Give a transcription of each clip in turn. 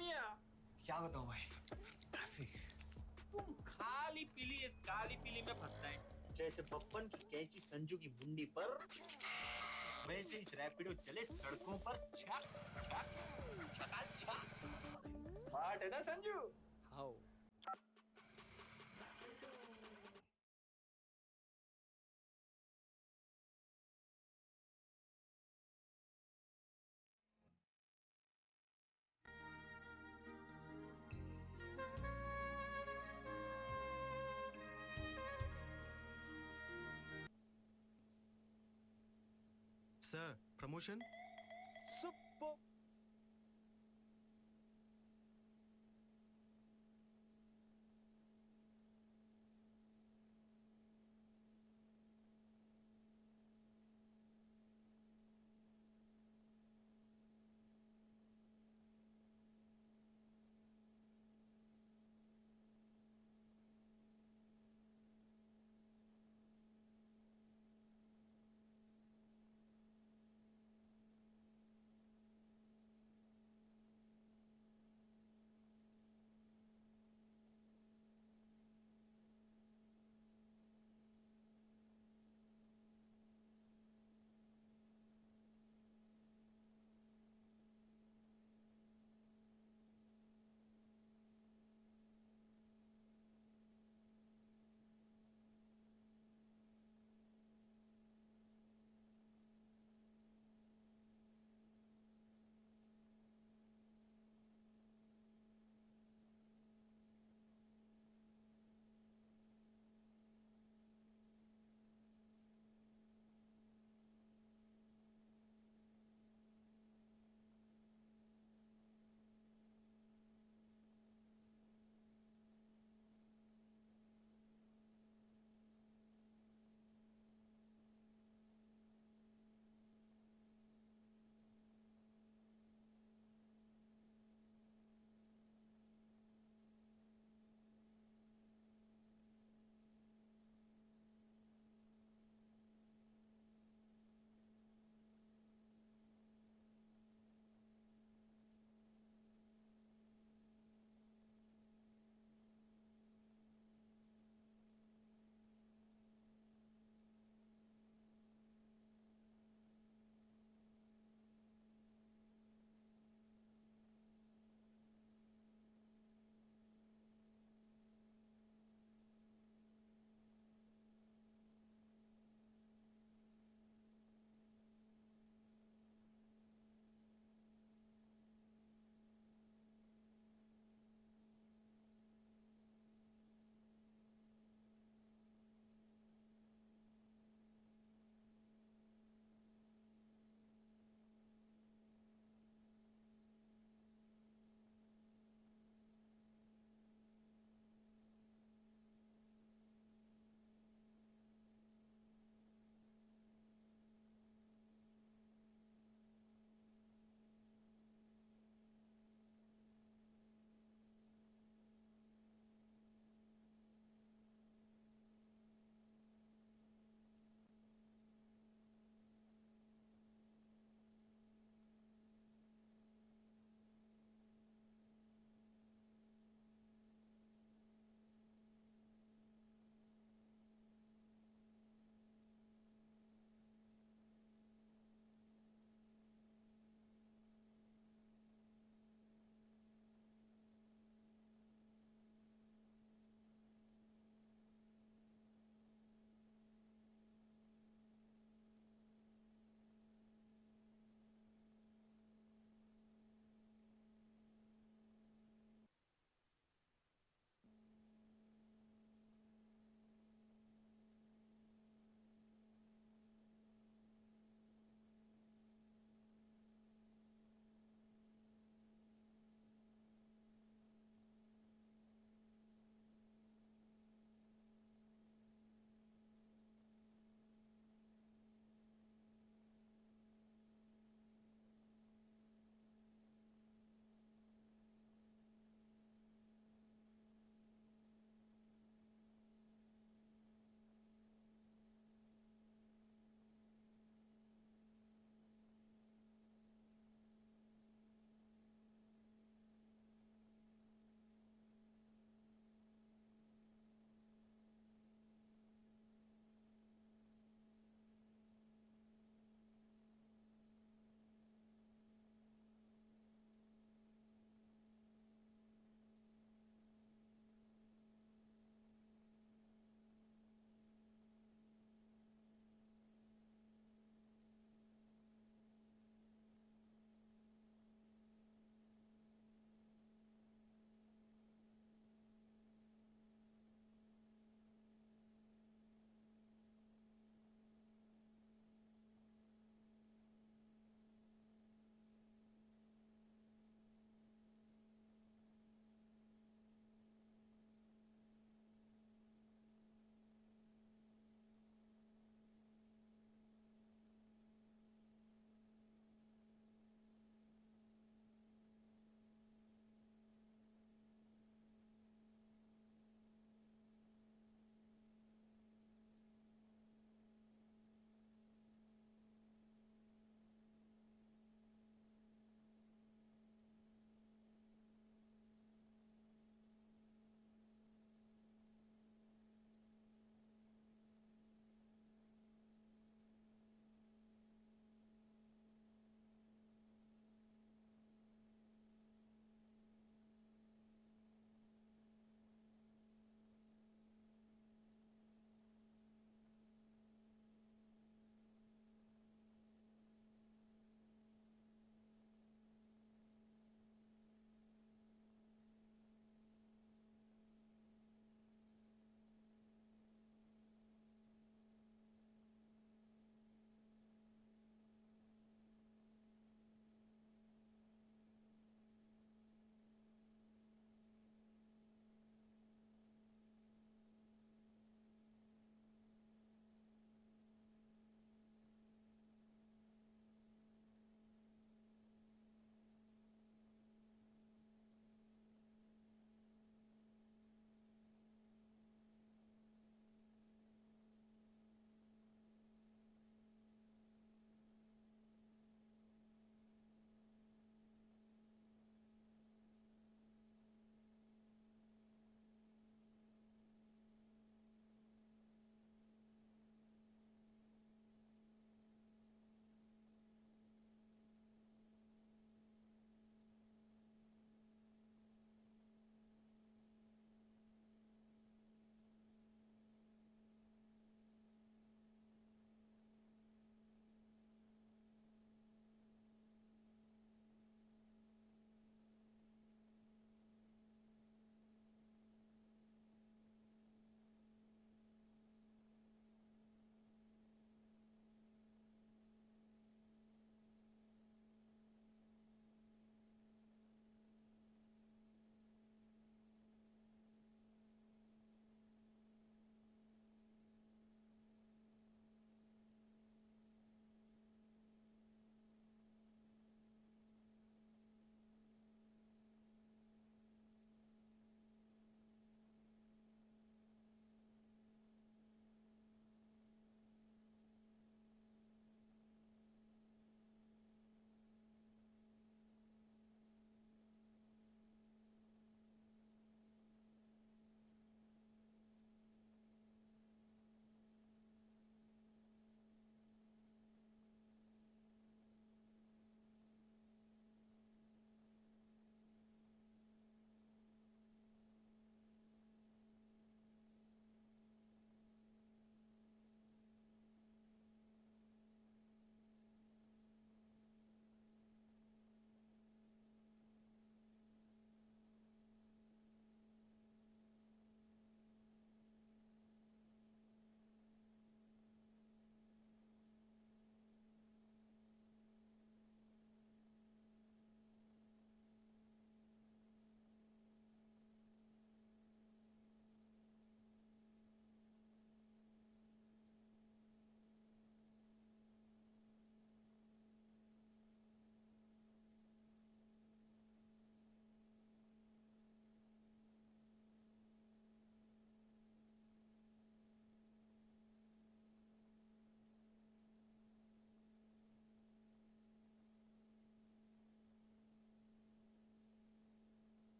मियाँ। क्या बताऊं भाई, ट्रैफिक। तुम खाली पीली इस काली पीली में फंसता है। जैसे बप्पन की कैंची संजू की मुंडी पर, वैसे इस रैपिडो चले सड़कों पर छक छक छकाछक। स्मार्ट है ना Sanju? How. Sir, promotion? Super.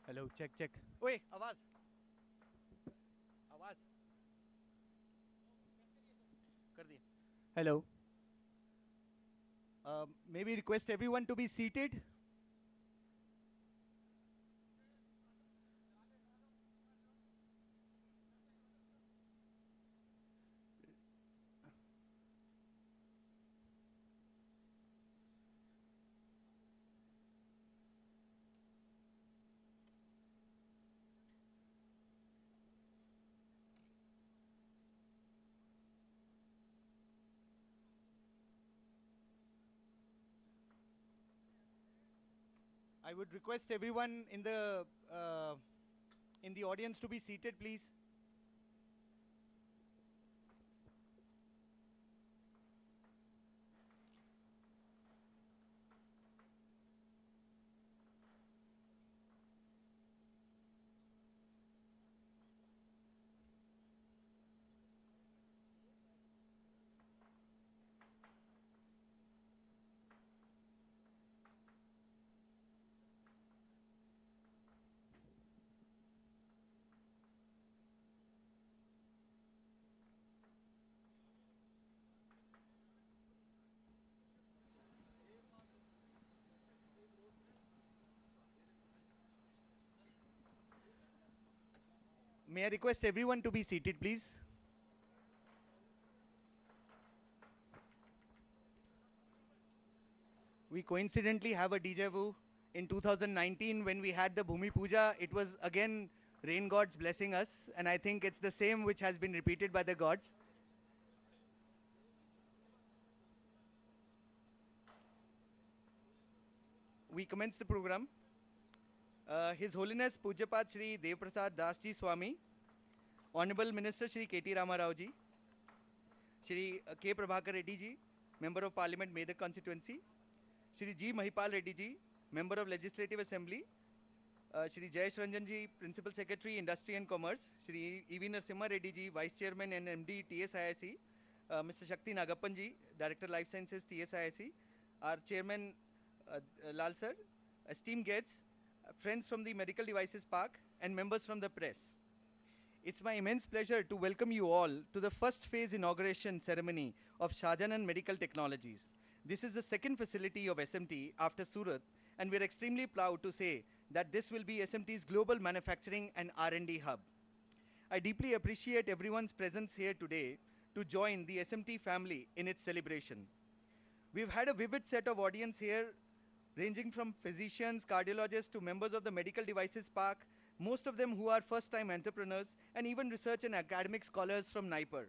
Hello check check ओए आवाज आवाज कर दिए hello may be request everyone to be seated I would request everyone in the audience to be seated, please. May I request everyone to be seated, please? We coincidentally have a déjà vu. In 2019, when we had the Bhumi Puja, it was again rain gods blessing us, and I think it's the same which has been repeated by the gods. We commence the program. His Holiness Pujapat Shri Dev Prasad Das Ji Swami, Honorable Minister Shri K.T. Rama Rao Ji, Shri K. Prabhakar Reddy Ji, Member of Parliament, Medak Constituency, Shri G. Mahipal Reddy Ji, Member of Legislative Assembly, Shri Jayesh Ranjan Ji, Principal Secretary, Industry and Commerce, Shri E.V. Narasimha Reddy Ji, Vice Chairman and MD, TSIIC, Mr. Shakti Nagappan Ji, Director Life Sciences, TSIIC, our Chairman Lal Sir, esteemed guests, friends from the Medical Devices Park, and members from the press. It's my immense pleasure to welcome you all to the first phase inauguration ceremony of Shahjahan Medical Technologies. This is the second facility of SMT after Surat, and we're extremely proud to say that this will be SMT's global manufacturing and R&D hub. I deeply appreciate everyone's presence here today to join the SMT family in its celebration. We've had a vivid set of audience here, ranging from physicians, cardiologists to members of the Medical Devices Park, most of them who are first-time entrepreneurs, and even research and academic scholars from NIPER.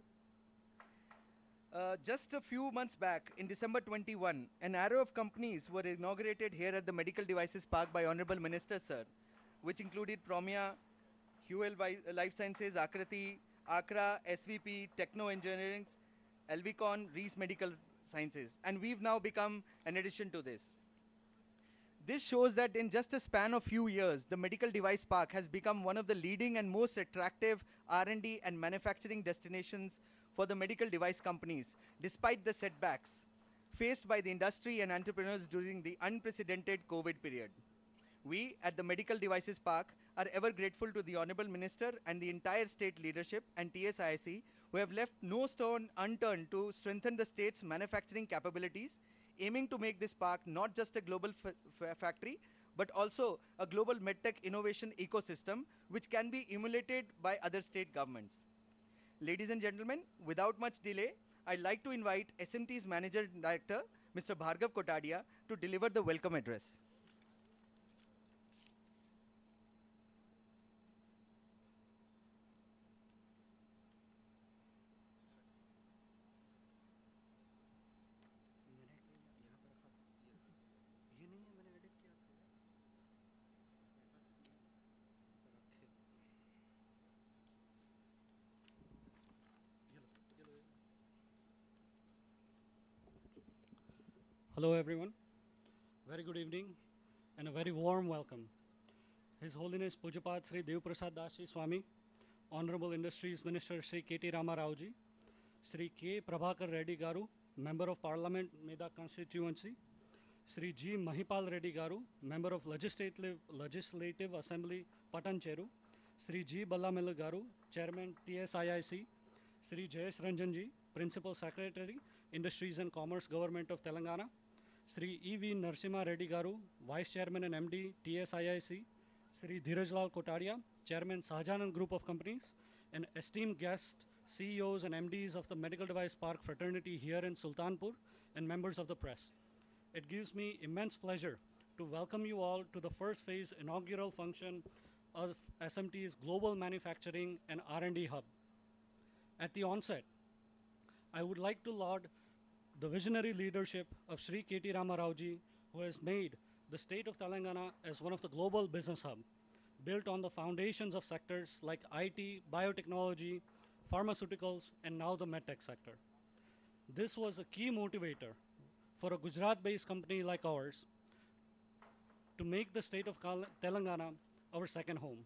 Just a few months back, in December 21, an array of companies were inaugurated here at the Medical Devices Park by Honorable Minister Sir, which included Promia, Huel Life Sciences, Akrati, Akra, SVP, Techno Engineering, Elvicon, Reese Medical Sciences, and we've now become an addition to this. This shows that in just a span of few years, the Medical Device Park has become one of the leading and most attractive R&D and manufacturing destinations for the medical device companies, despite the setbacks faced by the industry and entrepreneurs during the unprecedented COVID period. We at the Medical Devices Park are ever grateful to the Honorable Minister and the entire state leadership and TSIC who have left no stone unturned to strengthen the state's manufacturing capabilities, aiming to make this park not just a global factory, but also a global medtech innovation ecosystem which can be emulated by other state governments. Ladies and gentlemen, without much delay, I'd like to invite SMT's Manager Director, Mr. Bhargav Kotadia, to deliver the welcome address. Hello everyone, very good evening and a very warm welcome. His Holiness Pujapat Sri Dev Prasad Das Ji Swami, Honorable Industries Minister Sri K.T. Rama Rao Ji, Sri K. Prabhakar Reddy Garu, Member of Parliament, Medak Constituency, Sri G. Mahipal Reddy Garu, Member of Legislative Assembly, Patancheru, Sri G. Ballamelu Garu, Chairman TSIIC, Sri Jayesh Ranjanji, Principal Secretary, Industries and Commerce Government of Telangana, Sri E.V. Narasimha Reddy Garu, Vice Chairman and MD, TSIIC, Sri Dheerajlal Kotaria, Chairman Sahajanand Group of Companies, and esteemed guests, CEOs and MDs of the Medical Device Park fraternity here in Sultanpur, and members of the press. It gives me immense pleasure to welcome you all to the first phase inaugural function of SMT's Global Manufacturing and R&D Hub. At the onset, I would like to laud the visionary leadership of Sri K.T. Rama Rao ji, who has made the state of Telangana as one of the global business hub, built on the foundations of sectors like IT, biotechnology, pharmaceuticals, and now the medtech sector. This was a key motivator for a Gujarat-based company like ours to make the state of Telangana our second home.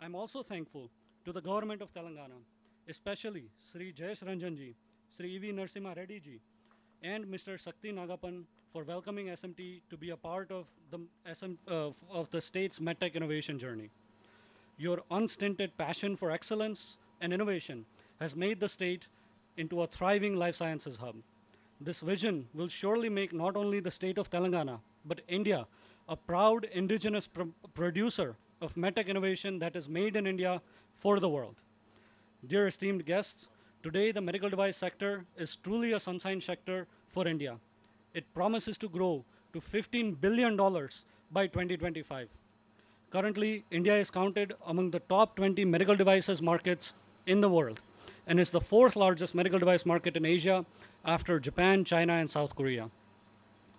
I'm also thankful to the government of Telangana, especially Sri Jayesh Ranjanji, Sri E.V. Narasimha Reddy ji, and Mr. Sakti Nagapan for welcoming SMT to be a part of the state's medtech innovation journey. Your unstinted passion for excellence and innovation has made the state into a thriving life sciences hub. This vision will surely make not only the state of Telangana, but India a proud indigenous producer of medtech innovation that is made in India for the world. Dear esteemed guests, today the medical device sector is truly a sunshine sector for India. It promises to grow to $15 billion by 2025. Currently, India is counted among the top 20 medical devices markets in the world and is the fourth largest medical device market in Asia after Japan, China, and South Korea.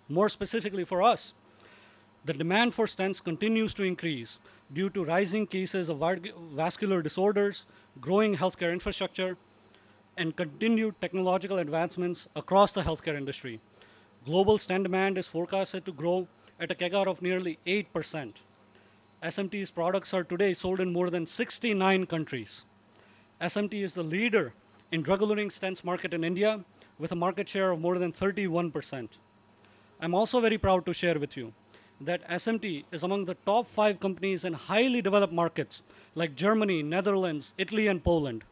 More specifically for us, the demand for stents continues to increase due to rising cases of vascular disorders, growing healthcare infrastructure, and continued technological advancements across the healthcare industry. Global stent demand is forecasted to grow at a CAGR of nearly 8%. SMT's products are today sold in more than 69 countries. SMT is the leader in drug-eluting stents market in India with a market share of more than 31%. I'm also very proud to share with you that SMT is among the top 5 companies in highly developed markets like Germany, Netherlands, Italy, and Poland.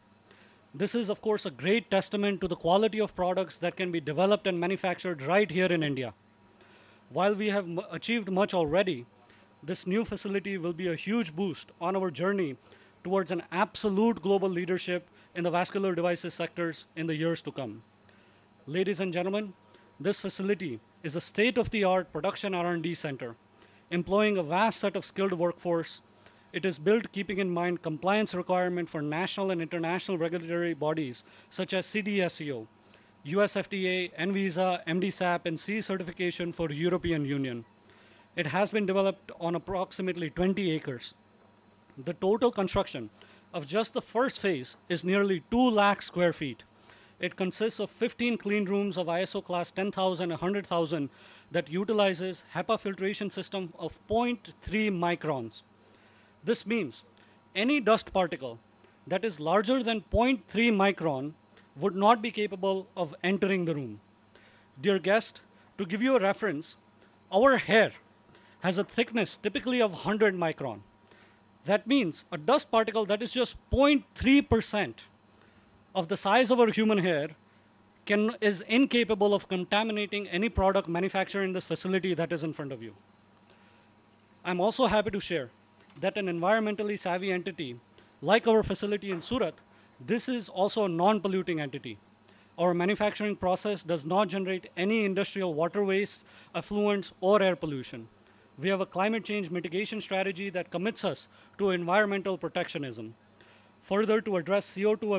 This is, of course, a great testament to the quality of products that can be developed and manufactured right here in India. While we have achieved much already, this new facility will be a huge boost on our journey towards an absolute global leadership in the vascular devices sectors in the years to come. Ladies and gentlemen, this facility is a state-of-the-art production R&D center, employing a vast set of skilled workforce. It is built keeping in mind compliance requirement for national and international regulatory bodies such as CDSCO, US FDA, NVISA, MDSAP, and CE certification for European Union. It has been developed on approximately 20 acres. The total construction of just the first phase is nearly 2 lakh square feet. It consists of 15 clean rooms of ISO class 10,000 and 100,000 that utilizes HEPA filtration system of 0.3 microns. This means any dust particle that is larger than 0.3 micron would not be capable of entering the room. Dear guest, to give you a reference, our hair has a thickness typically of 100 micron. That means a dust particle that is just 0.3% of the size of our human hair is incapable of contaminating any product manufactured in this facility that is in front of you. I'm also happy to share that an environmentally savvy entity like our facility in Surat, this is also a non-polluting entity. Our manufacturing process does not generate any industrial water waste, effluents, or air pollution. We have a climate change mitigation strategy that commits us to environmental protectionism. Further, to address CO2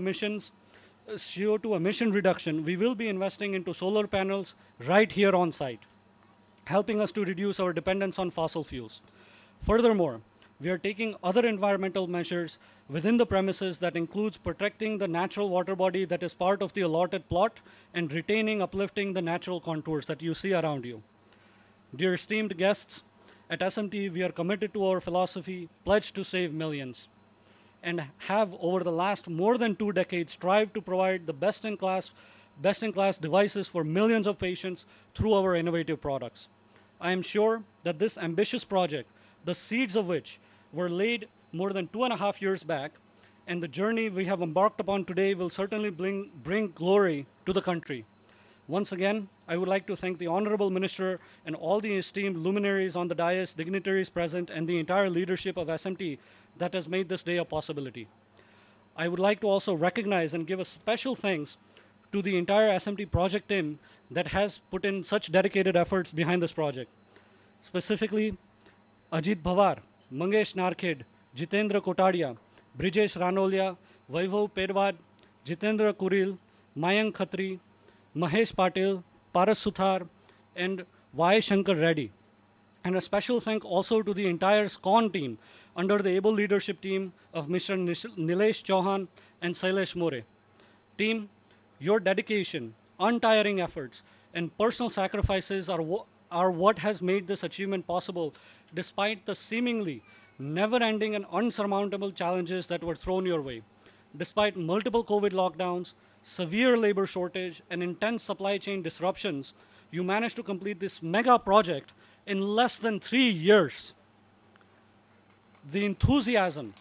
emission reduction, we will be investing into solar panels right here on site, helping us to reduce our dependence on fossil fuels. Furthermore, we are taking other environmental measures within the premises that includes protecting the natural water body that is part of the allotted plot and uplifting the natural contours that you see around you. Dear esteemed guests, at SMT we are committed to our philosophy, pledged to save millions, and have over the last more than 2 decades strived to provide the best-in-class devices for millions of patients through our innovative products. I am sure that this ambitious project, the seeds of which were laid more than 2.5 years back, and the journey we have embarked upon today will certainly bring glory to the country. Once again, I would like to thank the Honorable Minister and all the esteemed luminaries on the dais, dignitaries present, and the entire leadership of SMT that has made this day a possibility. I would like to also recognize and give a special thanks to the entire SMT project team that has put in such dedicated efforts behind this project. Specifically, Ajit Bhavar, Mangesh Narkhed, Jitendra Kotadia, Brijesh Ranolia, Vaibhav Perwad, Jitendra Kuril, Mayank Khatri, Mahesh Patil, Paras Suthar, and Y. Shankar Reddy. And a special thank also to the entire SCON team under the able leadership team of Mr. Nilesh Chauhan and Sailesh More. Team, your dedication, untiring efforts, and personal sacrifices are what has made this achievement possible despite the seemingly never-ending and unsurmountable challenges that were thrown your way. Despite multiple COVID lockdowns, severe labor shortage, and intense supply chain disruptions, you managed to complete this mega project in less than 3 years. The enthusiasm,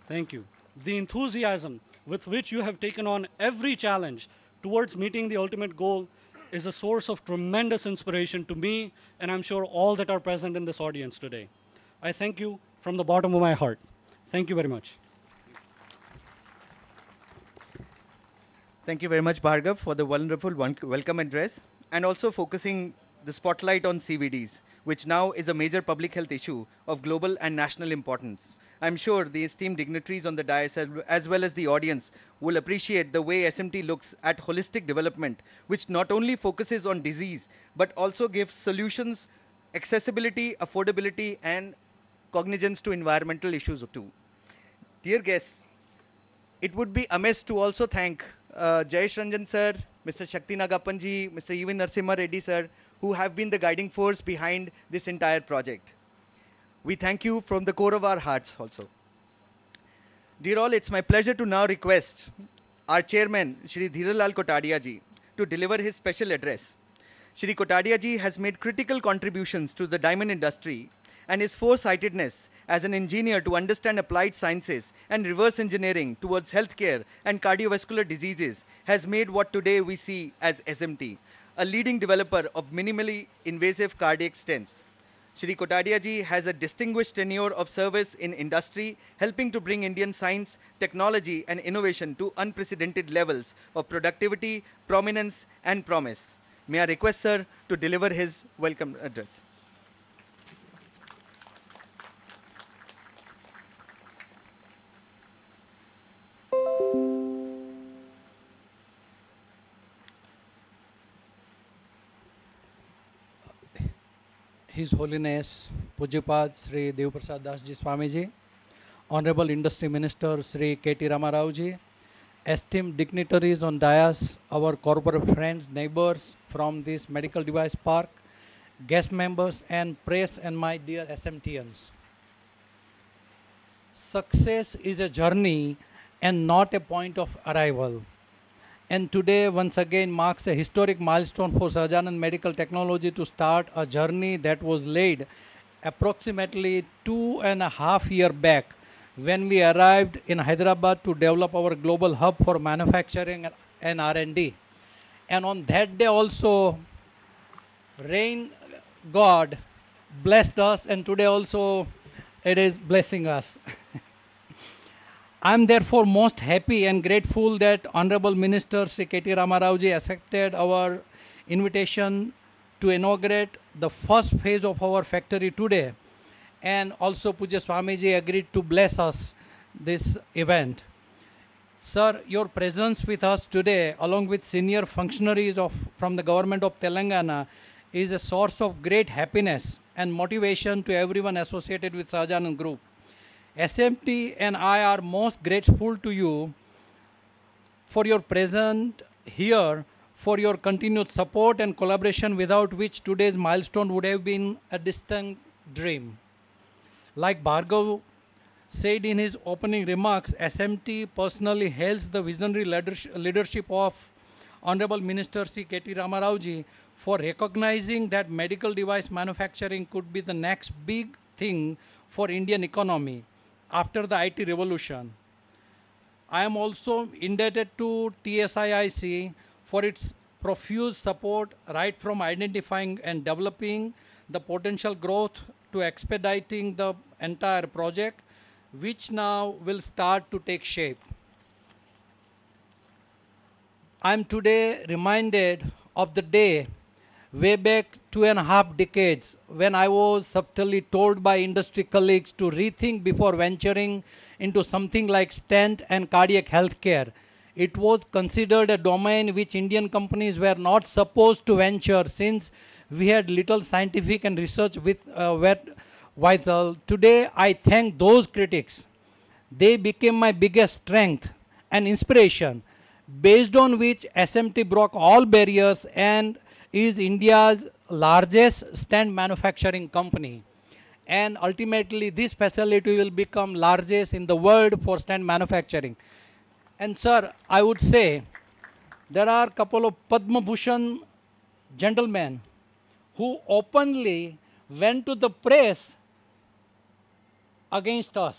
thank you, the enthusiasm with which you have taken on every challenge towards meeting the ultimate goal is a source of tremendous inspiration to me, and I'm sure all that are present in this audience today. I thank you from the bottom of my heart. Thank you very much. Thank you very much, Bhargav, for the wonderful welcome address and also focusing the spotlight on CVDs, which now is a major public health issue of global and national importance. I'm sure the esteemed dignitaries on the dais as well as the audience will appreciate the way SMT looks at holistic development, which not only focuses on disease, but also gives solutions, accessibility, affordability, and cognizance to environmental issues too. Dear guests, it would be amiss to also thank Jayesh Ranjan sir, Mr. Shakti Nagappanji, Mr. E.V. Narasimha Reddy sir, who have been the guiding force behind this entire project. We thank you from the core of our hearts also. Dear all, it's my pleasure to now request our chairman, Shri Dhiralal Kotadia ji, to deliver his special address. Shri Kotadia ji has made critical contributions to the diamond industry, and his foresightedness as an engineer to understand applied sciences and reverse engineering towards healthcare and cardiovascular diseases has made what today we see as SMT, a leading developer of minimally invasive cardiac stents. Shri Kotadia ji has a distinguished tenure of service in industry, helping to bring Indian science, technology and innovation to unprecedented levels of productivity, prominence and promise. May I request sir to deliver his welcome address. His Holiness Pujyapat Sri Devaprasad Das Ji Swami Ji, Honorable Industry Minister Sri K.T. Rama Rao Ji, esteemed dignitaries on dais, our corporate friends, neighbors from this medical device park, guest members and press and my dear SMTians. Success is a journey and not a point of arrival. And today once again marks a historic milestone for Sahajanand Medical Technology to start a journey that was laid approximately 2.5 years back when we arrived in Hyderabad to develop our global hub for manufacturing and R&D. And on that day also, rain God blessed us, and today also it is blessing us. I am therefore most happy and grateful that Honorable Minister Sri K.T. Rama Rao ji accepted our invitation to inaugurate the first phase of our factory today, and also Pujya Swamiji agreed to bless us this event. Sir, your presence with us today along with senior functionaries from the government of Telangana is a source of great happiness and motivation to everyone associated with Sahajanand Group. SMT and I are most grateful to you for your presence here, for your continued support and collaboration, without which today's milestone would have been a distant dream. Like Bhargav said in his opening remarks, SMT personally hails the visionary leadership of Honorable Minister Sri K.T. Rama Rao ji for recognizing that medical device manufacturing could be the next big thing for Indian economy after the IT revolution. I am also indebted to TSIIC for its profuse support right from identifying and developing the potential growth to expediting the entire project, which now will start to take shape. I am today reminded of the day way back 2.5 decades when I was subtly told by industry colleagues to rethink before venturing into something like stent and cardiac healthcare. It was considered a domain which Indian companies were not supposed to venture since we had little scientific and research were vital. Today I thank those critics. They became my biggest strength and inspiration, based on which SMT broke all barriers and is India's largest stent manufacturing company. And ultimately, this facility will become largest in the world for stent manufacturing. And sir, I would say there are a couple of Padma Bhushan gentlemen who openly went to the press against us.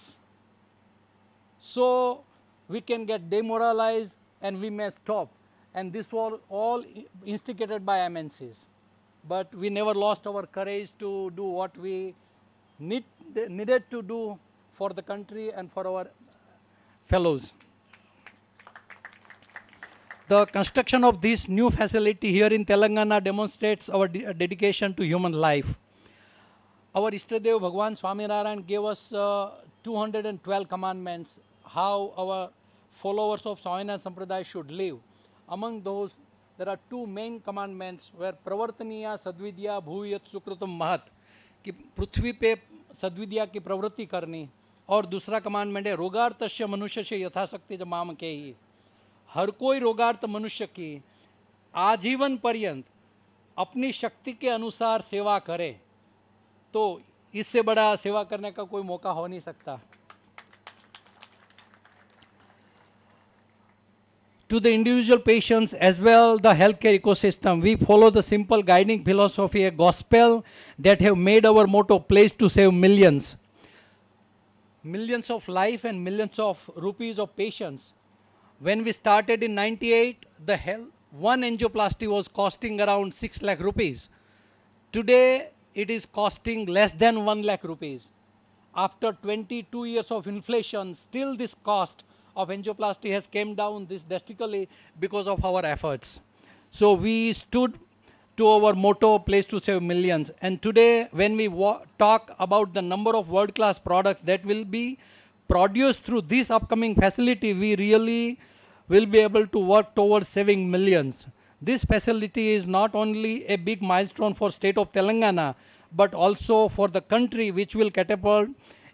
So we can get demoralized and we may stop. And this was all instigated by MNCs. But we never lost our courage to do what we needed to do for the country and for our fellows. The construction of this new facility here in Telangana demonstrates our dedication to human life. Our Ishtadev Bhagwan Swaminarayan gave us 212 commandments, how our followers of Swaminarayan Sampradaya should live. Among those, there are two main commandments where Pravartaniya Sadvidya Bhuviyat Sukrutam Mahat, कि पृथ्वी पे सद्विद्या की प्रवृत्ति करनी, और दूसरा commandment है रोगार्तस्य मनुष्य से यथाशक्ति च माम के ही. हर कोई रोगार्थ मनुष्य की आजीवन पर्यंत अपनी शक्ति के अनुसार सेवा करे, तो इससे बड़ा सेवा करने का कोई मौका हो नहीं सकता. To the individual patients as well the healthcare ecosystem, we follow the simple guiding philosophy, a gospel that have made our motto place to save millions. Millions of life and millions of rupees of patients. When we started in 98, one angioplasty was costing around 6 lakh rupees. Today it is costing less than 1 lakh rupees. After 22 years of inflation, still this cost of angioplasty has came down this drastically because of our efforts. So we stood to our motto, place to save millions. And today when we talk about the number of world-class products that will be produced through this upcoming facility, we really will be able to work towards saving millions. This facility is not only a big milestone for state of Telangana, but also for the country, which will catapult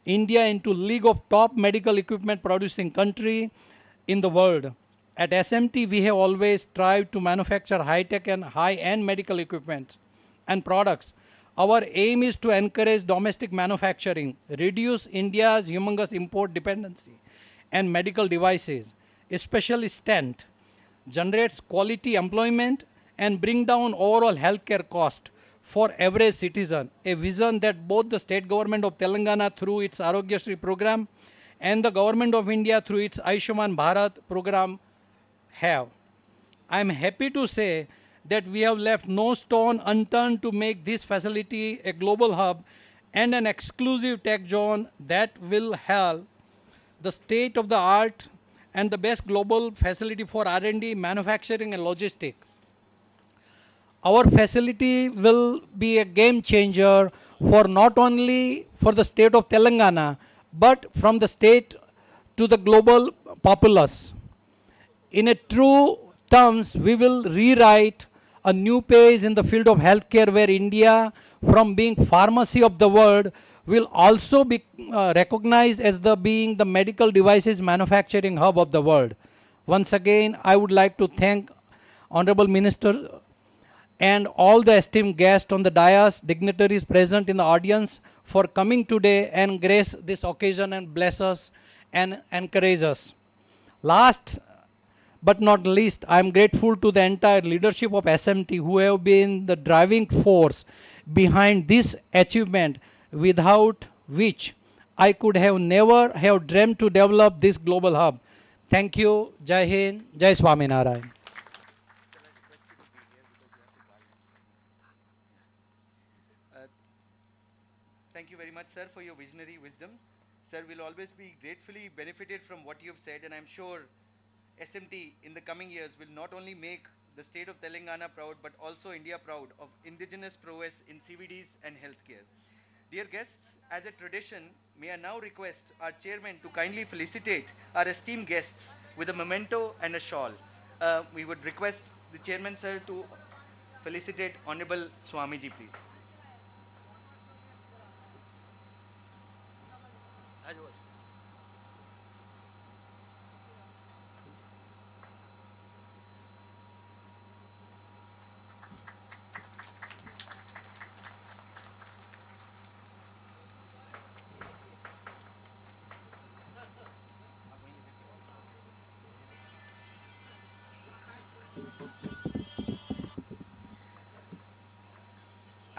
India into league of top medical equipment producing country in the world. At SMT, we have always strived to manufacture high-tech and high-end medical equipment and products. Our aim is to encourage domestic manufacturing, reduce India's humongous import dependency, and medical devices, especially stent, generates quality employment and bring down overall healthcare cost for average citizen, a vision that both the state government of Telangana through its Arogyasri program and the government of India through its Ayushman Bharat program have. I am happy to say that we have left no stone unturned to make this facility a global hub and an exclusive tech zone that will have the state of the art and the best global facility for R&D, manufacturing and logistics. Our facility will be a game changer for not only for the state of Telangana, but from the state to the global populace. In a true terms, we will rewrite a new page in the field of healthcare where India, from being pharmacy of the world, will also be recognized as being the medical devices manufacturing hub of the world. Once again, I would like to thank Honorable Minister and all the esteemed guests on the dais, dignitaries present in the audience for coming today and grace this occasion and bless us and encourage us. Last But not least, I am grateful to the entire leadership of SMT who have been the driving force behind this achievement, without which I could have never have dreamt to develop this global hub. Thank you. Jai Hind. Jai Swaminarayan. Uh, Thank you very much, sir, for your visionary wisdom. Sir, will always be gratefully benefited from what you have said, and I'm sure SMT in the coming years will not only make the state of Telangana proud, but also India proud of indigenous prowess in CVDs and healthcare. Dear guests, as a tradition, may I now request our chairman to kindly felicitate our esteemed guests with a memento and a shawl. We would request the chairman, sir, to felicitate Honorable Swamiji, please.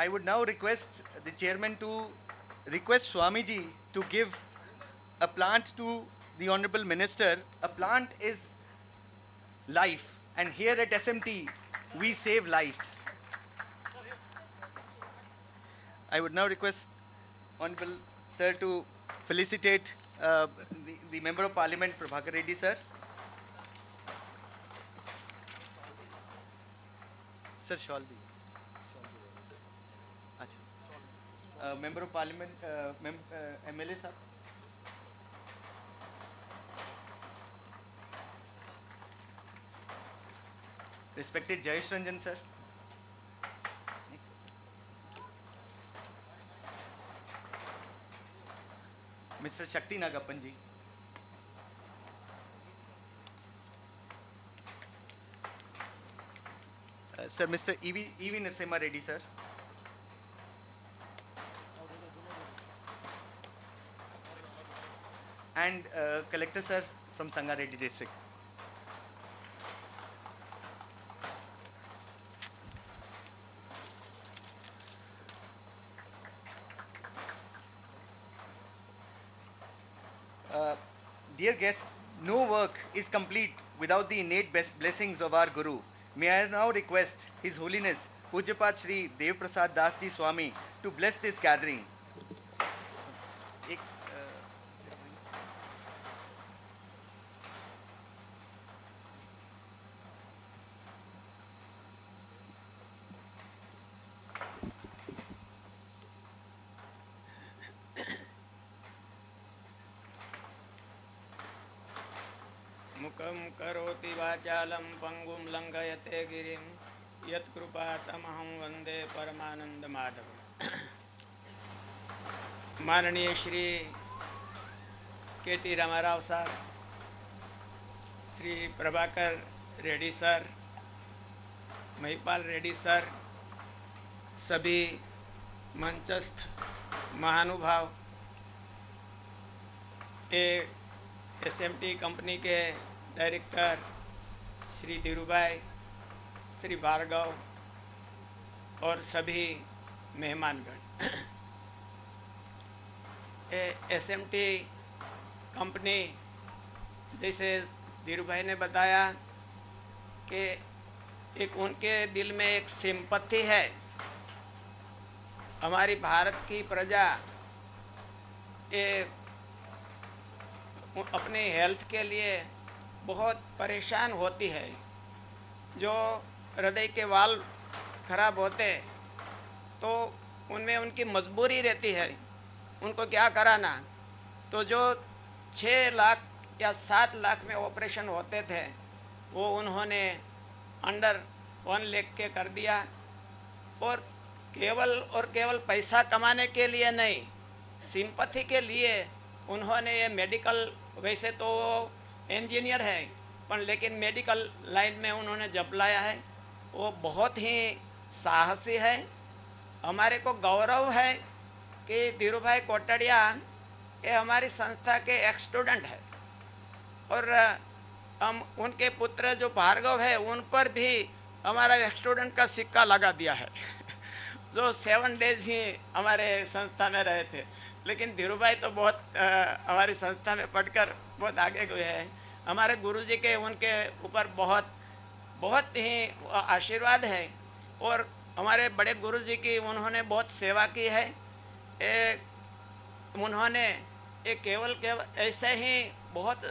I would now request the chairman to request Swamiji to give a plant to the honorable minister. A plant is life, and here at SMT we save lives. I would now request honorable sir to felicitate the member of parliament Prabhakar Reddy sir. Sir, shawl bhi. Acha. Member of parliament MLA sir. Respected Jayesh Ranjan sir. Mr. Shakti Nagappan ji. Sir, Mr. E.V. Narasimha Reddy sir. And collector sir from Sangareddy district. Dear guests, no work is complete without the innate blessings of our Guru. May I now request His Holiness Pujapat Shri Dev Prasad Das Ji Swami to bless this gathering. मुखं करोति वाचालं पंगुं लंघयते गिरिं यत्कृपातमहं वंदे परमानंद माधव। माननीय Shri K.T.. Rama Rao sir, Shri Prabhakar Reddy sir, Mahipal Reddy sir, सभी मंचस्थ महानुभाव, SMT company के director Shri Dhirubhai, Shri Bhargava और सभी मेहमानगण। SMT company, जैसे धीरूभाई ने बताया कि एक उनके दिल में एक सिंपैथी है। हमारी भारत की प्रजा ये अपने हेल्थ के लिए बहुत परेशान होती है। जो हृदय के वाल्व खराब होते तो उनमें उनकी मजबूरी रहती है, उनको क्या कराना। तो जो 6 लाख या 7 लाख में ऑपरेशन होते थे वो उन्होंने अंडर 1 लाख के कर दिया। और केवल पैसा कमाने के लिए नहीं, सिंपैथी के लिए उन्होंने ये मेडिकल, वैसे तो इंजीनियर है पर लेकिन मेडिकल लाइन में उन्होंने जब लाया है वो बहुत ही साहसी है। हमारे को गौरव है कि धीरूभाई कोटड़िया ये हमारी संस्था के एक्स स्टूडेंट है और हम उनके पुत्र जो भार्गव है उन पर भी हमारा स्टूडेंट का सिक्का लगा दिया है जो 7 डेज ही हमारे संस्था में रहे थे। लेकिन धीरूभाई तो बहुत हमारी संस्था में पढ़कर बहुत आगे गए हैं। हमारे गुरुजी के उनके ऊपर बहुत बहुत ही आशीर्वाद है और हमारे बड़े गुरुजी की उन्होंने बहुत सेवा की है। उन्होंने एक केवल ऐसे ही बहुत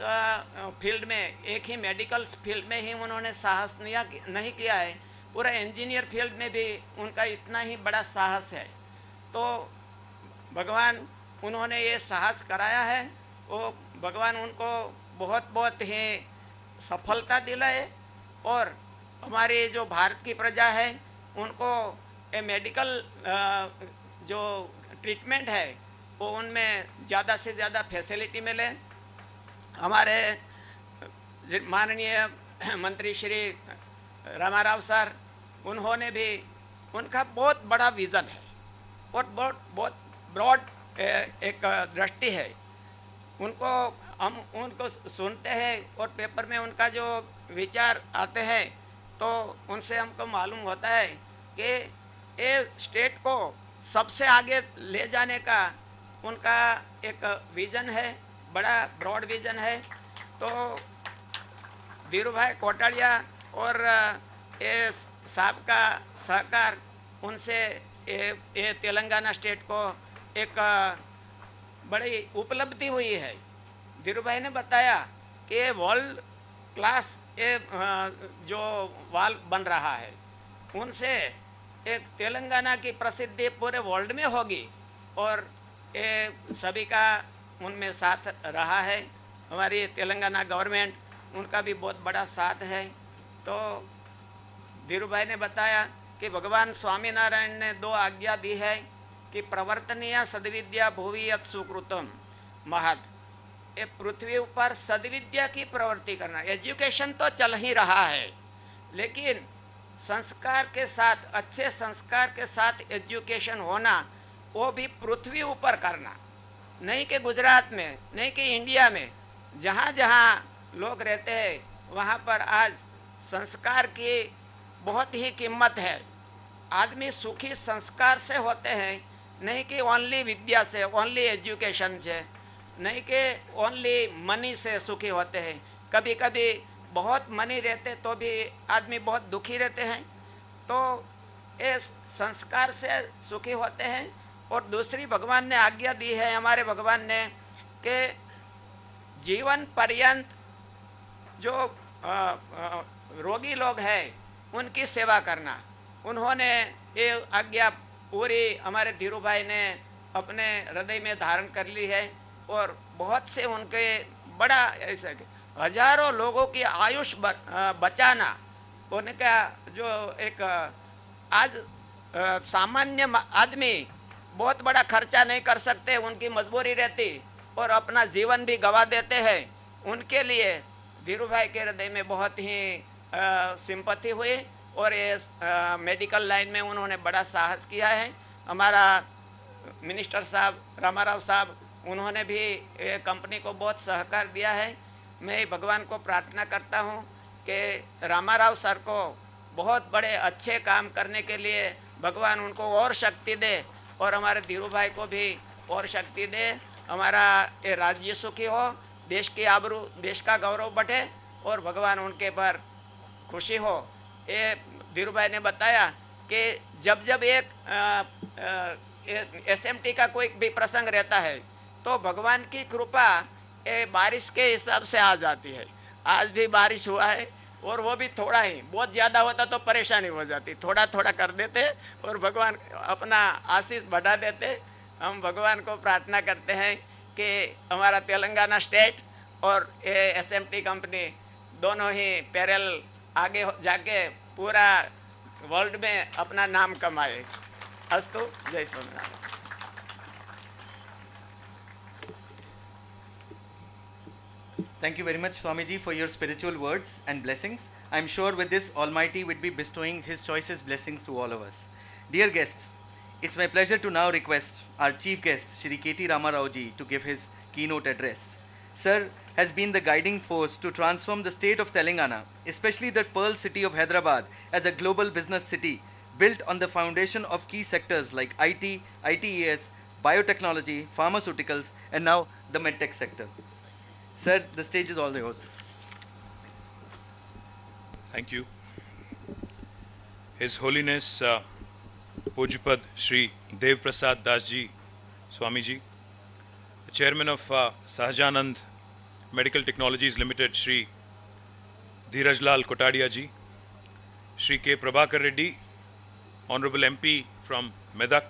फील्ड में, एक ही मेडिकल फील्ड में ही उन्होंने साहस नहीं किया है, पूरा इंजीनियर फील्ड में भी उनका इतना ही बड़ा साहस है। तो भगवान उन्होंने ये साहस कराया है, वो भगवान उनको बहुत बहुत ही सफलता दिलाए और हमारी जो भारत की प्रजा है उनको ये मेडिकल जो ट्रीटमेंट है वो उनमें ज़्यादा से ज़्यादा फैसिलिटी मिले। हमारे माननीय मंत्री श्री रामा राव सर, उन्होंने भी, उनका बहुत बड़ा विजन है और बहुत ब्रॉड एक दृष्टि है। हम उनको सुनते हैं और पेपर में उनका जो विचार आते हैं तो उनसे हमको मालूम होता है कि ये स्टेट को सबसे आगे ले जाने का उनका एक विजन है, बड़ा ब्रॉड विजन है। तो धीरूभाई कोटालिया और ये साहब का सहकार, उनसे ये तेलंगाना स्टेट को एक बड़ी उपलब्धि हुई है। धीरूभाई ने बताया कि वर्ल्ड क्लास ये जो वाल बन रहा है उनसे एक तेलंगाना की प्रसिद्धि पूरे वर्ल्ड में होगी और ये सभी का उनमें साथ रहा है। हमारी तेलंगाना गवर्नमेंट, उनका भी बहुत बड़ा साथ है। तो धीरूभाई ने बताया कि भगवान स्वामीनारायण ने 2 आज्ञा दी है कि प्रवर्तनीय सद्विद्या भुवि यत् सुकृतम महत्। ये पृथ्वी पर सद्विद्या की प्रवृत्ति करना, एजुकेशन तो चल ही रहा है, लेकिन संस्कार के साथ, अच्छे संस्कार के साथ एजुकेशन होना, वो भी पृथ्वी ऊपर करना, नहीं कि गुजरात में, नहीं कि इंडिया में, जहाँ जहाँ लोग रहते हैं वहाँ पर आज संस्कार की बहुत ही कीमत है। आदमी सुखी संस्कार से होते हैं, नहीं कि ओनली विद्या से, ओनली एजुकेशन से, नहीं कि ओनली मनी से सुखी होते हैं। कभी कभी बहुत मनी रहते तो भी आदमी बहुत दुखी रहते हैं। तो ये संस्कार से सुखी होते हैं। और दूसरी भगवान ने आज्ञा दी है, हमारे भगवान ने, कि जीवन पर्यंत जो रोगी लोग हैं उनकी सेवा करना। उन्होंने ये आज्ञा पूरी हमारे धीरूभाई ने अपने हृदय में धारण कर ली है और बहुत से उनके बड़ा ऐसे हजारों लोगों की आयुष बचाना उनका जो एक आज सामान्य आदमी बहुत बड़ा खर्चा नहीं कर सकते, उनकी मजबूरी रहती और अपना जीवन भी गवा देते हैं। उनके लिए धीरूभाई के हृदय में बहुत ही सिंपैथी हुई और ये मेडिकल लाइन में उन्होंने बड़ा साहस किया है। हमारा मिनिस्टर साहब रामा राव साहब, उन्होंने भी कंपनी को बहुत सहकार दिया है। मैं भगवान को प्रार्थना करता हूँ कि रामा राव सर को बहुत बड़े अच्छे काम करने के लिए भगवान उनको और शक्ति दे और हमारे धीरूभाई को भी और शक्ति दे। हमारा ये राज्य सुखी हो, देश की आबरू, देश का गौरव बढ़े और भगवान उनके पर खुशी हो। ये धीरूभाई ने बताया कि जब जब एक एसएमटी का कोई भी प्रसंग रहता है तो भगवान की कृपा बारिश के हिसाब से आ जाती है। आज भी बारिश हुआ है और वो भी थोड़ा ही, बहुत ज्यादा होता तो परेशानी हो जाती, थोड़ा थोड़ा कर देते और भगवान अपना आशीष बढ़ा देते। हम भगवान को प्रार्थना करते हैं कि हमारा तेलंगाना स्टेट और एसएमटी कंपनी दोनों ही पैरेलल आगे जाके पूरा वर्ल्ड में अपना नाम कमाए। अस्तु, जय Swaminarayan. Thank you very much, Swamiji, for your spiritual words and blessings. I am sure with this Almighty would be bestowing His choicest blessings to all of us. Dear guests, it's my pleasure to now request our chief guest, Shri K.T. Rama Rao ji, to give his keynote address. Sir, sir has been the guiding force to transform the state of Telangana, especially the Pearl City of Hyderabad, as a global business city built on the foundation of key sectors like IT, ITES, biotechnology, pharmaceuticals, and now the medtech sector. Sir, the stage is all yours. Thank you. His Holiness Pujapad Shri Dev Prasad Das Ji Swamiji, the Chairman of Sahajanand Medical Technologies Limited, Shri Dheeraj Lal Kotadia Ji, Shri K. Prabhakar Reddy, Honorable MP from Medak,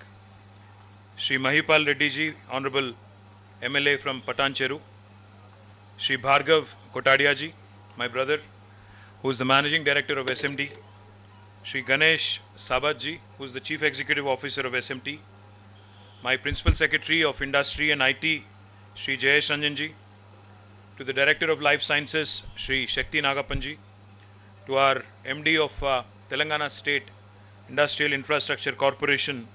Shri Mahipal Reddy Ji, Honorable MLA from Patancheru, Shri Bhargav Kotadia Ji, my brother, who is the Managing Director of SMT, Shri Ganesh Sabat Ji, who is the Chief Executive Officer of SMT, my Principal Secretary of Industry and IT, Shri Jayesh Ranjan Ji, to the Director of Life Sciences, Shri Shakti Nagapan, to our MD of Telangana State Industrial Infrastructure Corporation,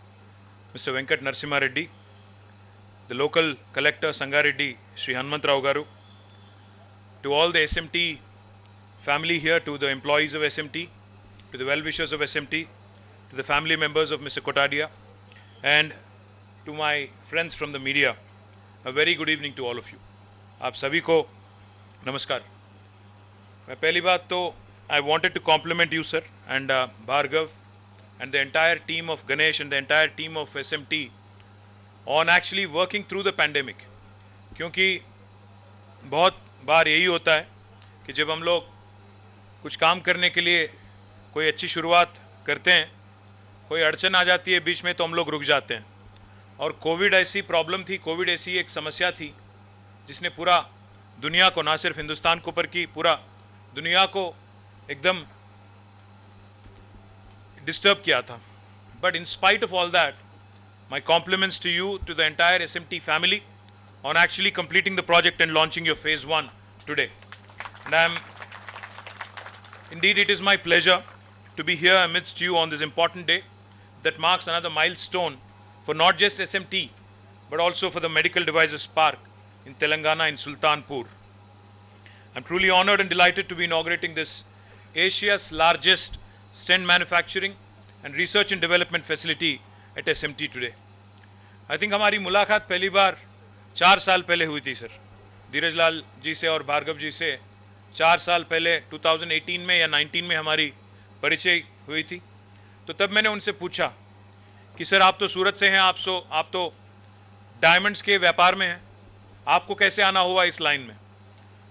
Mr. Venkat Narasimha Reddy, the local collector Sangareddy, Shri Hanmant Rao Garu, to all the SMT family here, to the employees of SMT, to the well-wishers of SMT, to the family members of Mr. Kotadia, and to my friends from the media, a very good evening to all of you. आप सभी को नमस्कार. मैं पहली बात तो I wanted to compliment you, sir, and Bhargav and the entire team of Ganesh and the entire team of SMT on actually working through the pandemic. क्योंकि बहुत बार यही होता है कि जब हम लोग कुछ काम करने के लिए कोई अच्छी शुरुआत करते हैं, कोई अड़चन आ जाती है बीच में तो हम लोग रुक जाते हैं. और कोविड ऐसी प्रॉब्लम थी, कोविड ऐसी एक समस्या थी जिसने पूरा दुनिया को, ना सिर्फ हिंदुस्तान को पर की पूरा दुनिया को एकदम डिस्टर्ब किया था. But in spite of all that, my compliments to you, to the entire SMT family on actually completing the project and launching your phase 1 today. And indeed it is my pleasure to be here amidst you on this important day that marks another milestone for not just SMT but also for the Medical Devices Park in Telangana in Sultanpur. I'm truly honored and delighted to be inaugurating this Asia's largest stent manufacturing and research and development facility at SMT today. I think हमारी मुलाकात पहली बार 4 साल पहले हुई थी sir, धीरज लाल जी से और भार्गव जी से 4 साल पहले 2018 में या 19 में हमारी परिचय हुई थी. तो तब मैंने उनसे पूछा कि सर आप तो सूरत से हैं, आप तो डायमंड्स के व्यापार में हैं, आपको कैसे आना हुआ इस लाइन में.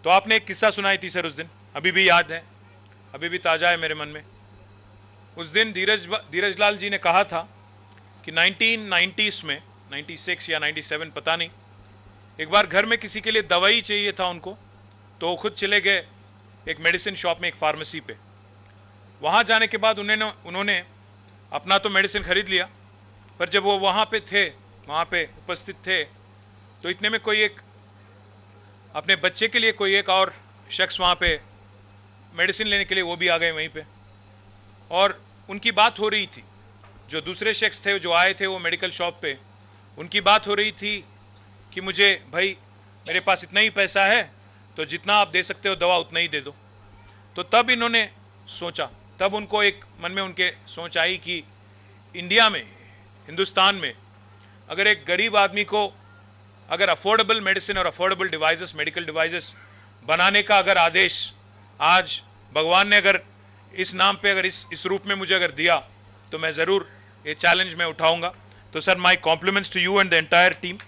तो आपने एक किस्सा सुनाई थी सर उस दिन, अभी भी याद है, अभी भी ताज़ा है मेरे मन में. उस दिन धीरज लाल जी ने कहा था कि 1990s में, 96 या 97 पता नहीं, एक बार घर में किसी के लिए दवाई चाहिए था उनको, तो वो खुद चले गए एक मेडिसिन शॉप में, एक फार्मेसी पे. वहाँ जाने के बाद उन्होंने अपना तो मेडिसिन खरीद लिया, पर जब वो वहाँ पे उपस्थित थे, तो इतने में कोई एक अपने बच्चे के लिए कोई एक और शख्स वहाँ पे मेडिसिन लेने के लिए वो भी आ गए वहीं पे. और उनकी बात हो रही थी, जो दूसरे शख्स थे जो आए थे वो मेडिकल शॉप पे, उनकी बात हो रही थी कि मुझे भाई मेरे पास इतना ही पैसा है तो जितना आप दे सकते हो दवा उतना ही दे दो. तो तब इन्होंने सोचा, तब उनको एक मन में उनके सोच आई कि इंडिया में, हिंदुस्तान में अगर एक गरीब आदमी को अगर अफोर्डेबल मेडिसिन और अफोर्डेबल डिवाइसेस, मेडिकल डिवाइसेस बनाने का अगर आदेश आज भगवान ने अगर इस नाम पे अगर इस रूप में मुझे अगर दिया, तो मैं ज़रूर ये चैलेंज मैं उठाऊंगा. तो sir, my compliments to you and the entire team.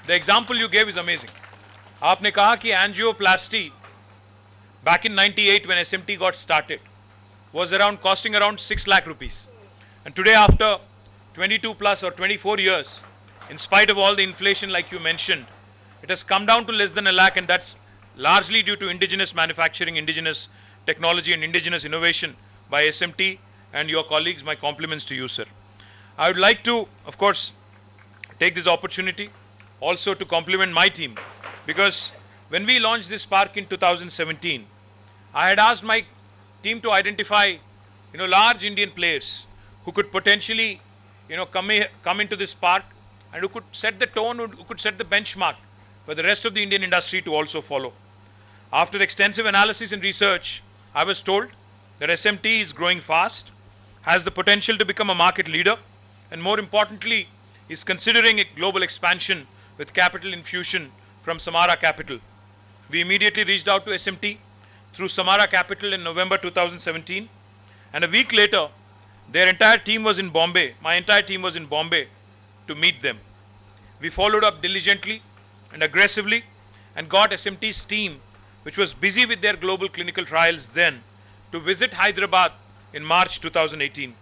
The example you gave is amazing. आपने कहा कि angioplasty back in 98 when SMT got started was costing around 6 lakh rupees. And today, after 22 plus or 24 years, in spite of all the inflation like you mentioned, it has come down to less than a lakh, and that's largely due to indigenous manufacturing, indigenous technology and indigenous innovation by SMT and your colleagues. My compliments to you, sir. I would like to, of course, take this opportunity also to compliment my team, because when we launched this park in 2017, I had asked my team to identify, large Indian players who could potentially, come into this park and who could set the tone, who could set the benchmark for the rest of the Indian industry to also follow. After extensive analysis and research, I was told that SMT is growing fast, has the potential to become a market leader, and more importantly, is considering a global expansion with capital infusion from Samara Capital. We immediately reached out to SMT through Samara Capital in November 2017, and a week later, their entire team was in Bombay, my entire team was in Bombay to meet them. We followed up diligently and aggressively and got SMT's team, which was busy with their global clinical trials then, to visit Hyderabad in March 2018.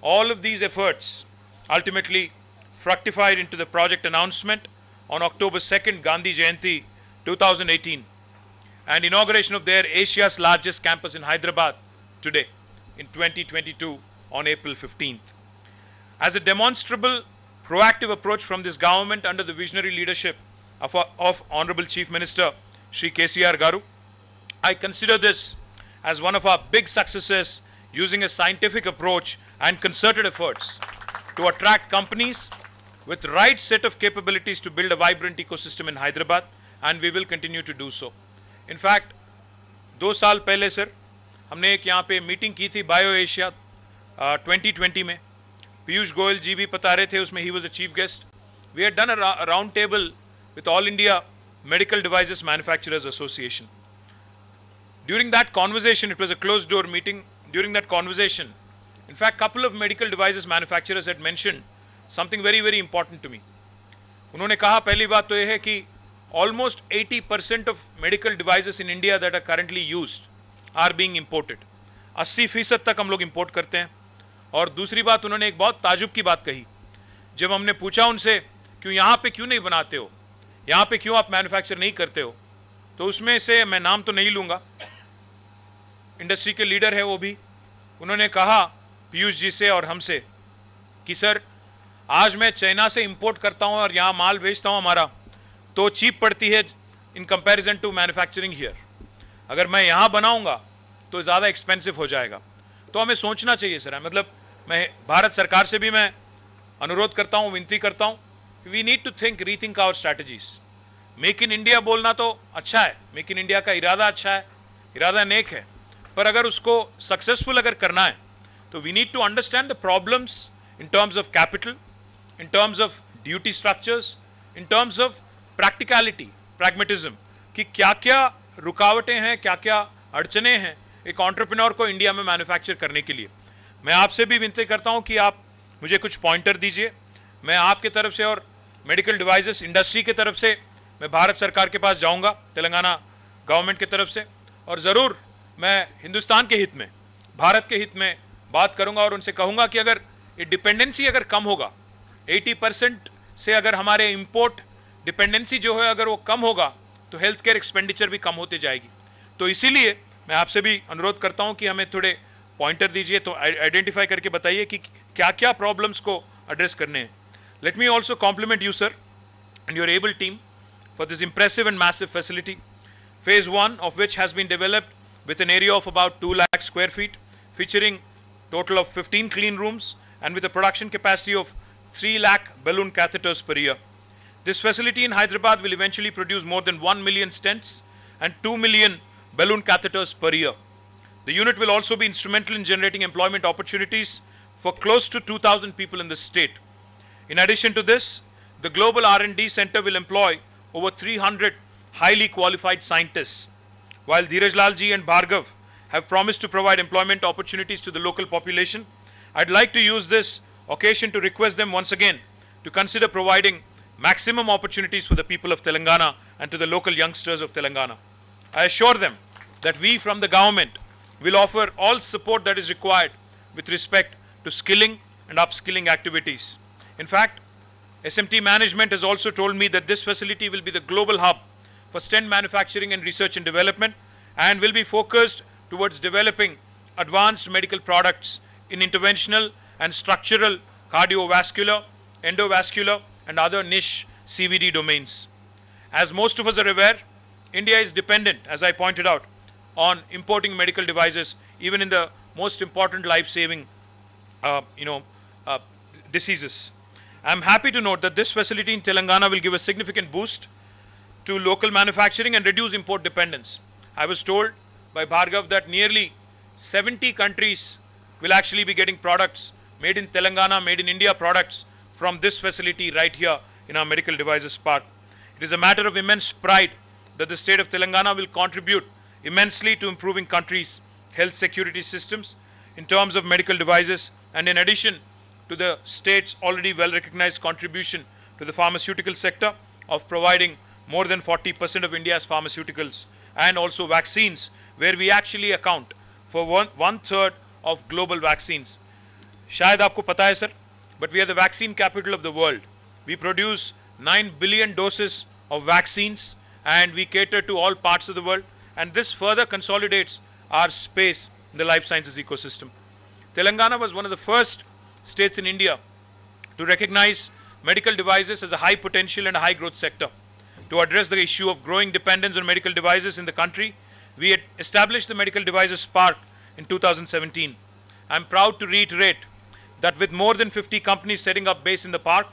All of these efforts ultimately fructified into the project announcement on October 2nd, Gandhi Jayanti 2018, and inauguration of their Asia's largest campus in Hyderabad today in 2022 on April 15th. As a demonstrable, proactive approach from this government under the visionary leadership of Honorable Chief Minister Shri KCR Garu, I consider this as one of our big successes using a scientific approach and concerted efforts to attract companies with the right set of capabilities to build a vibrant ecosystem in Hyderabad, and we will continue to do so. In fact, 2 साल पहले sir हमने एक यहाँ पे meeting की थी bio Asia 2020 में. पीयूष गोयल जी भी बता रहे थे उसमें, he was a chief guest. We had done a round table with All India Medical Devices Manufacturers Association. During that conversation, it was a closed door meeting. During that conversation, in fact, couple of medical devices manufacturers had mentioned something very, very important to me. उन्होंने कहा पहली बात तो यह है कि almost 80% of medical devices in India that are currently used are being imported. 80% तक हम लोग इंपोर्ट करते हैं. और दूसरी बात, उन्होंने एक बहुत ताजुब की बात कही. जब हमने पूछा उनसे क्यों यहाँ पे क्यों नहीं बनाते हो, यहाँ पे क्यों आप मैन्युफैक्चर नहीं करते हो, तो उसमें से मैं नाम तो नहीं लूंगा, इंडस्ट्री के लीडर है वो भी, उन्होंने कहा पीयूष जी से और हमसे कि सर आज मैं चाइना से इंपोर्ट करता हूं और यहां माल बेचता हूं हमारा, तो चीप पड़ती है in comparison to manufacturing here. अगर मैं यहां बनाऊंगा तो ज्यादा एक्सपेंसिव हो जाएगा. तो हमें सोचना चाहिए सर. मतलब मैं भारत सरकार से भी मैं अनुरोध करता हूं, विनती करता हूं, we need to rethink our strategies. Make in India बोलना तो अच्छा है, मेक इन इंडिया का इरादा अच्छा है, इरादा नेक है, पर अगर उसको सक्सेसफुल अगर करना है तो we need to understand the problems in terms of capital, in terms of duty structures, in terms of practicality, pragmatism, कि क्या-क्या रुकावटें हैं, क्या-क्या अड़चने हैं एक एंटरप्रेन्योर को इंडिया में मैन्युफैक्चर करने के लिए. मैं आपसे भी विनती करता हूं कि आप मुझे कुछ पॉइंटर दीजिए. मैं आपके तरफ से और मेडिकल डिवाइसेस इंडस्ट्री की तरफ से मैं भारत सरकार के पास जाऊंगा, तेलंगाना गवर्नमेंट की तरफ से, और जरूर मैं हिंदुस्तान के हित में, भारत के हित में बात करूंगा और उनसे कहूंगा कि अगर ये डिपेंडेंसी अगर कम होगा, 80% से अगर हमारे इंपोर्ट डिपेंडेंसी जो है अगर वो कम होगा तो हेल्थ केयर एक्सपेंडिचर भी कम होते जाएगी. तो इसीलिए मैं आपसे भी अनुरोध करता हूं कि हमें थोड़े पॉइंटर दीजिए, तो आइडेंटिफाई करके बताइए कि क्या क्या प्रॉब्लम्स को एड्रेस करने हैं. Let me also compliment you sir and your able team for this impressive and massive facility, phase 1 of which has been developed with an area of about 2 lakh square feet, featuring total of 15 clean rooms and with a production capacity of 3 lakh balloon catheters per year. This facility in Hyderabad will eventually produce more than 1 million stents and 2 million balloon catheters per year. The unit will also be instrumental in generating employment opportunities for close to 2,000 people in the state. In addition to this, the Global R&D Center will employ over 300 highly qualified scientists. While Dheeraj Lal ji and Bhargav have promised to provide employment opportunities to the local population, I'd like to use this occasion to request them once again to consider providing maximum opportunities for the people of Telangana and to the local youngsters of Telangana. I assure them that we from the government will offer all support that is required with respect to skilling and upskilling activities. In fact, SMT management has also told me that this facility will be the global hub for stent manufacturing and research and development, and will be focused towards developing advanced medical products in interventional and structural cardiovascular, endovascular and other niche CVD domains. As most of us are aware, India is dependent, as I pointed out, on importing medical devices even in the most important life-saving diseases. I am happy to note that this facility in Telangana will give a significant boost to local manufacturing and reduce import dependence. I was told by Bhargav that nearly 70 countries will actually be getting products made in Telangana, made in India products from this facility right here in our medical devices park. It is a matter of immense pride that the state of Telangana will contribute immensely to improving country's health security systems in terms of medical devices, and in addition to the state's already well recognized contribution to the pharmaceutical sector of providing more than 40% of India's pharmaceuticals and also vaccines, where we actually account for one third of global vaccines. शायद आपको पता है sir, but we are the vaccine capital of the world. We produce 9 billion doses of vaccines and we cater to all parts of the world, and this further consolidates our space in the life sciences ecosystem. Telangana was one of the first states in India to recognize medical devices as a high potential and a high growth sector. To address the issue of growing dependence on medical devices in the country, we had established the Medical Devices Park in 2017. I am proud to reiterate that with more than 50 companies setting up base in the park,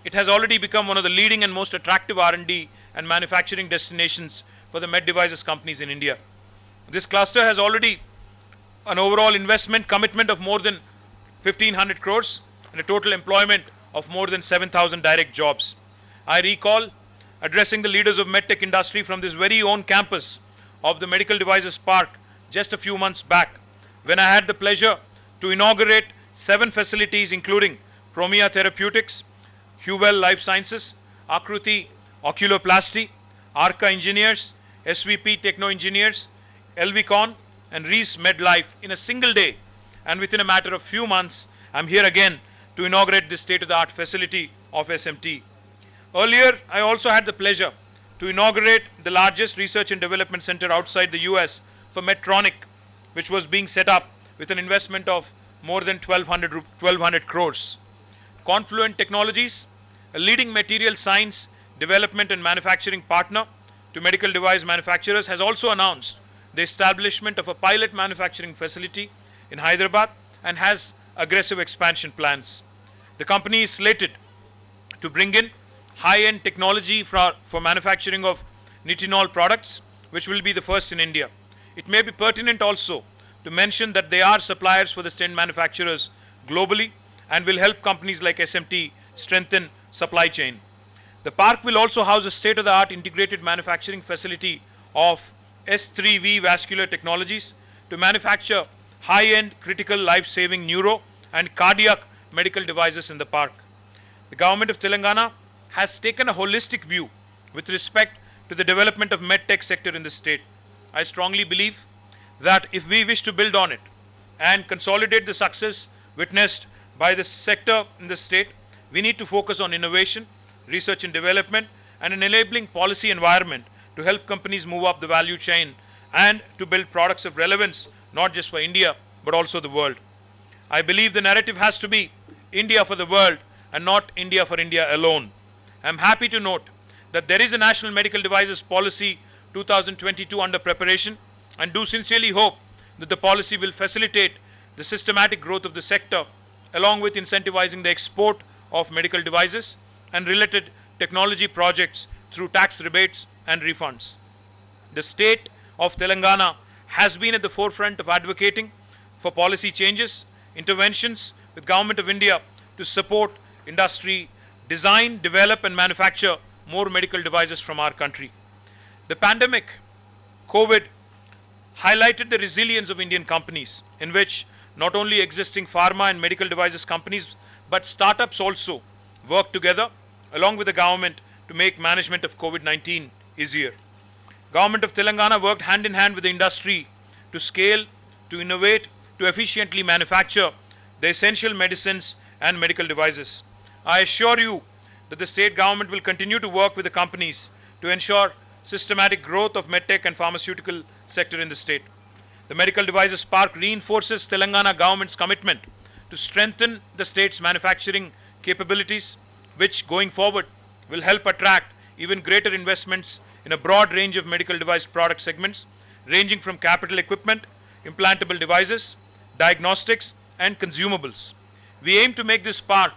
it has already become one of the leading and most attractive R&D and manufacturing destinations for the med devices companies in India. This cluster has already an overall investment commitment of more than 1500 crores and a total employment of more than 7,000 direct jobs. I recall addressing the leaders of medtech industry from this very own campus of the Medical Devices Park just a few months back, when I had the pleasure to inaugurate 7 facilities including Promia Therapeutics, Huwell Life Sciences, Akruti Oculoplasty, Arca Engineers, SVP Techno Engineers, Elvicon and Reese MedLife in a single day, and within a matter of few months I am here again to inaugurate this state-of-the-art facility of SMT. Earlier, I also had the pleasure to inaugurate the largest research and development center outside the US for Medtronic, which was being set up with an investment of more than 1200 crores. Confluent Technologies, a leading material science, development and manufacturing partner to medical device manufacturers, has also announced the establishment of a pilot manufacturing facility in Hyderabad and has aggressive expansion plans. The company is slated to bring in high-end technology for manufacturing of nitinol products, which will be the first in India. It may be pertinent also to mention that they are suppliers for the stent manufacturers globally and will help companies like SMT strengthen supply chain. The park will also house a state-of-the-art integrated manufacturing facility of S3V Vascular Technologies to manufacture high-end critical life-saving neuro and cardiac medical devices in the park. The government of Telangana has taken a holistic view with respect to the development of medtech sector in the state. I strongly believe that if we wish to build on it and consolidate the success witnessed by the sector in the state, we need to focus on innovation, research and development, and an enabling policy environment to help companies move up the value chain and to build products of relevance not just for India but also the world. I believe the narrative has to be India for the world and not India for India alone. I am happy to note that there is a National Medical Devices Policy 2022 under preparation, and do sincerely hope that the policy will facilitate the systematic growth of the sector along with incentivizing the export of medical devices and related technology projects through tax rebates and refunds. The state of Telangana has been at the forefront of advocating for policy changes, interventions with Government of India to support industry, design, develop and manufacture more medical devices from our country. The pandemic, COVID, highlighted the resilience of Indian companies, in which not only existing pharma and medical devices companies but startups also work together along with the government to make management of COVID-19 easier. Government of Telangana worked hand in hand with the industry to scale, to innovate, to efficiently manufacture the essential medicines and medical devices. I assure you that the state government will continue to work with the companies to ensure systematic growth of medtech and pharmaceutical sector in the state. The Medical Devices Park reinforces Telangana government's commitment to strengthen the state's manufacturing capabilities, which going forward will help attract even greater investments in a broad range of medical device product segments, ranging from capital equipment, implantable devices, diagnostics and consumables. We aim to make this park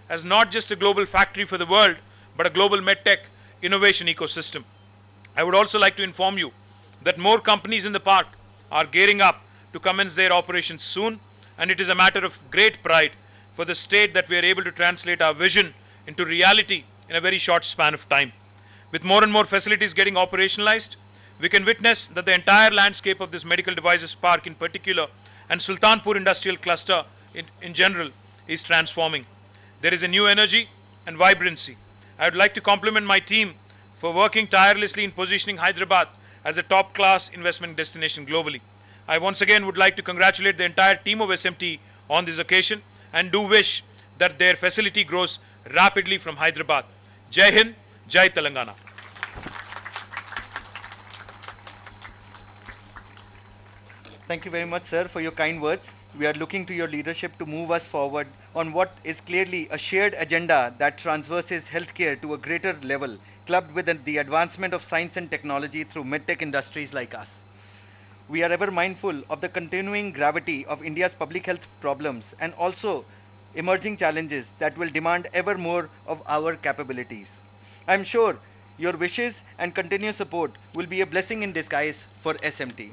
as not just a global factory for the world, but a global medtech innovation ecosystem. I would also like to inform you that more companies in the park are gearing up to commence their operations soon, and it is a matter of great pride for the state that we are able to translate our vision into reality in a very short span of time. With more and more facilities getting operationalized, we can witness that the entire landscape of this medical devices park in particular and Sultanpur industrial cluster in general is transforming. There is a new energy and vibrancy. I would like to compliment my team for working tirelessly in positioning Hyderabad as a top-class investment destination globally. I once again would like to congratulate the entire team of SMT on this occasion and do wish that their facility grows rapidly from Hyderabad. Jai Hind, Jai Telangana. Thank you very much, sir, for your kind words. We are looking to your leadership to move us forward on what is clearly a shared agenda that transverses healthcare to a greater level, clubbed with the advancement of science and technology through medtech industries like us. We are ever mindful of the continuing gravity of India's public health problems and also emerging challenges that will demand ever more of our capabilities. I am sure your wishes and continued support will be a blessing in disguise for SMT.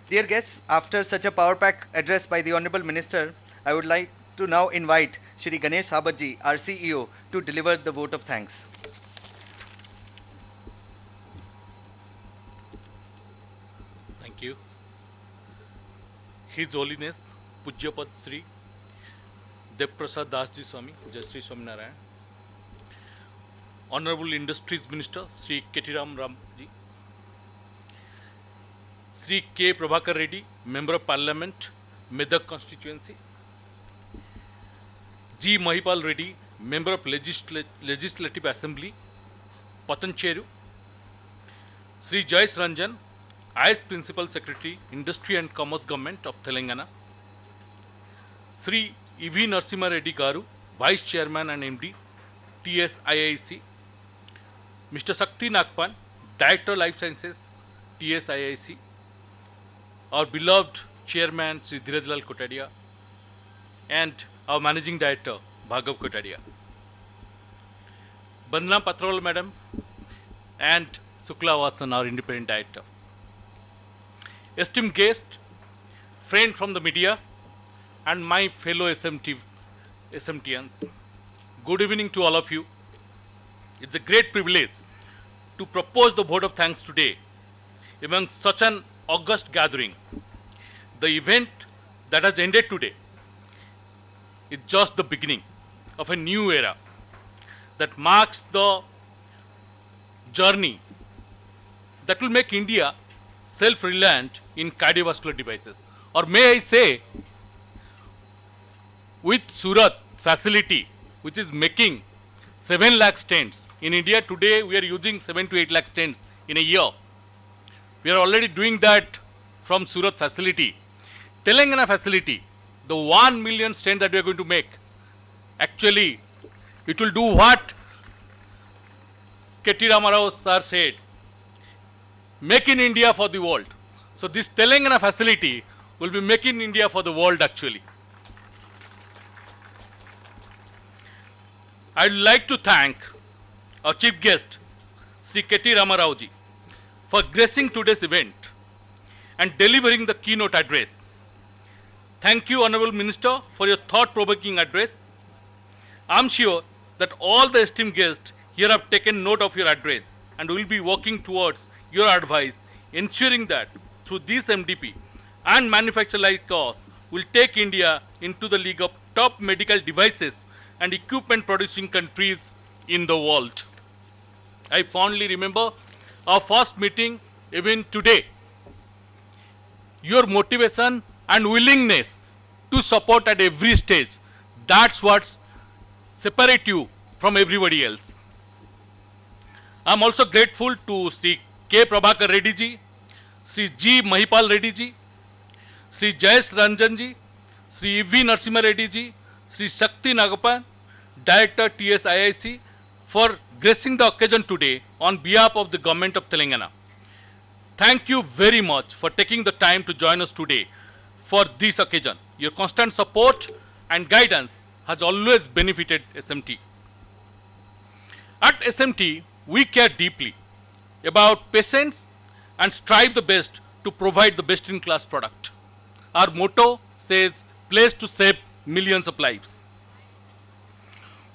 Dear guests, after such a power-packed address by the Honorable Minister, I would like to now invite Shri Ganesh Sabatji, our CEO, to deliver the vote of thanks. Thank you. His Holiness Pujyapat Sri Devprasad Dasji Swami, Jai Sri Swaminarayan, Honorable Industries Minister Sri Ram Ji, Sri K. Prabhakar Reddy, Member of Parliament, Medak Constituency, G. Mahipal Reddy, Member of Legislative Assembly, Patancheru, Sri Jais Ranjan, IS Principal Secretary, Industry and Commerce Government of Telangana, Sri E.V. Narasimha Reddy Garu, Vice Chairman and MD, TSIIC, Mr. Sakti Nagpan, Director Life Sciences, TSIIC, our beloved Chairman Sri Dhirajlal Kotadia, and our Managing Director Bhargav Kotadia, Bandana Patrawal Madam, and Sukla Vasan, our Independent Director. Esteemed guest, friend from the media, and my fellow SMTians, good evening to all of you. It's a great privilege to propose the vote of thanks today among such an august gathering. The event that has ended today is just the beginning of a new era that marks the journey that will make India self-reliant in cardiovascular devices. Or may I say, with Surat facility, which is making 7 lakh stents. In India today, we are using 7 to 8 lakh stents in a year. We are already doing that from Surat facility. Telangana facility, the 1 million stents that we are going to make, actually, it will do what Rama Rao sir said, make in India for the world. So this Telangana facility will be making India for the world actually. I would like to thank our chief guest, Sri Rama Rao ji, for gracing today's event and delivering the keynote address. Thank you, Honorable Minister, for your thought-provoking address. I am sure that all the esteemed guests here have taken note of your address and will be working towards your advice, ensuring that through this MDP and manufacture like us will take India into the league of top medical devices and equipment producing countries in the world. I fondly remember our first meeting even today. Your motivation and willingness to support at every stage, that's what separates you from everybody else. I am also grateful to Sri K. Prabhakar Reddy ji, Sri G. Mahipal Reddy ji, Sri Jais Ranjan ji, Sri E.V. Narasimha Reddy ji, Sri Shakti Nagapan, Director TSIIC, for gracing the occasion today on behalf of the Government of Telangana. Thank you very much for taking the time to join us today for this occasion. Your constant support and guidance has always benefited SMT. At SMT, we care deeply about patience and strive the best to provide the best in class product. Our motto says, place to save millions of lives.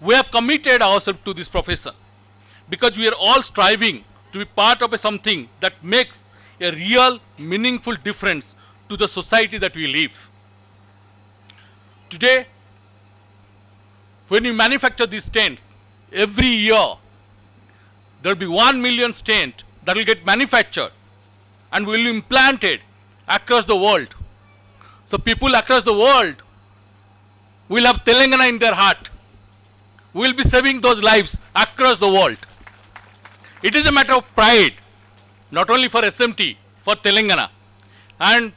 We have committed ourselves to this profession because we are all striving to be part of something that makes a real, meaningful difference to the society that we live. Today, when we manufacture these tents, every year there will be 1 million tent that will get manufactured and will be implanted across the world. So people across the world will have Telangana in their heart. We will be saving those lives across the world. It is a matter of pride, not only for SMT, for Telangana, and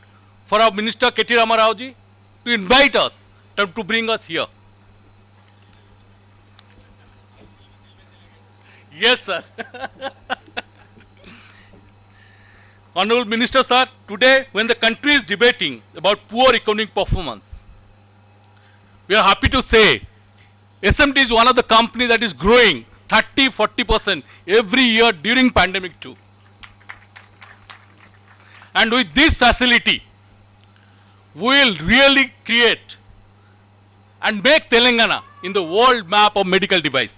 for our Minister K.T. Rama Rao ji to invite us, to bring us here. Yes, sir. Honorable Minister, sir, today when the country is debating about poor economic performance, we are happy to say SMT is one of the companies that is growing 30-40% every year during pandemic too. And with this facility, we will really create and make Telangana in the world map of medical device.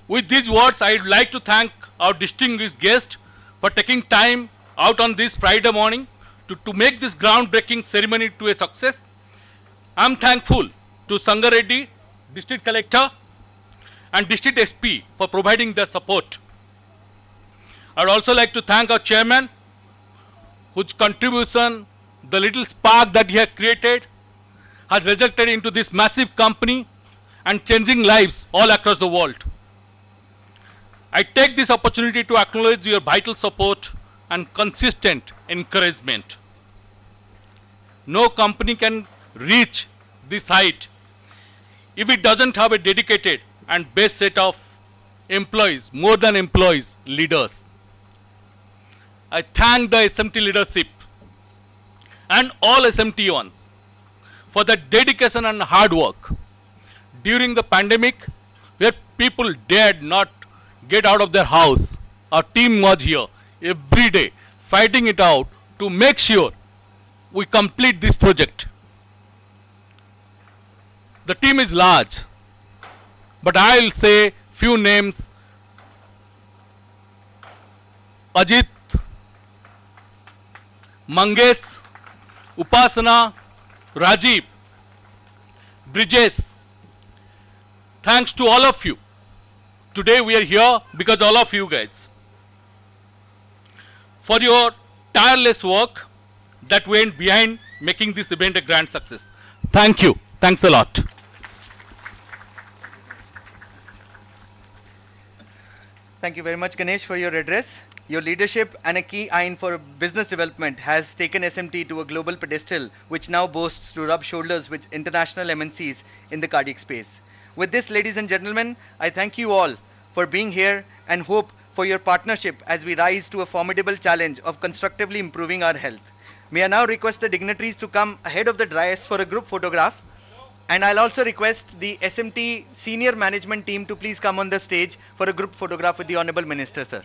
With these words, I would like to thank our distinguished guest for taking time out on this Friday morning to make this groundbreaking ceremony to a success. I am thankful to Sanga Reddy, District Collector, and District SP for providing their support. I would also like to thank our Chairman, whose contribution, the little spark that he has created, has resulted into this massive company and changing lives all across the world. I take this opportunity to acknowledge your vital support and consistent encouragement. No company can reach this height if it doesn't have a dedicated and best set of employees, more than employees, leaders. I thank the SMT leadership and all SMT1s for the dedication and hard work during the pandemic, where people dared not get out of their house. Our team was here every day fighting it out to make sure we complete this project. The team is large, but I'll say few names. Ajit, Mangesh, Upasana, Rajiv, Brijesh. Thanks to all of you. Today we are here because all of you guys, for your tireless work that went behind making this event a grand success. Thank you. Thanks a lot. Thank you very much, Ganesh, for your address. Your leadership and a key eye for business development has taken SMT to a global pedestal, which now boasts to rub shoulders with international MNCs in the cardiac space. With this, ladies and gentlemen, I thank you all for being here and hope for your partnership as we rise to a formidable challenge of constructively improving our health. May I now request the dignitaries to come ahead of the dais for a group photograph. And I'll also request the SMT senior management team to please come on the stage for a group photograph with the Honorable Minister, sir.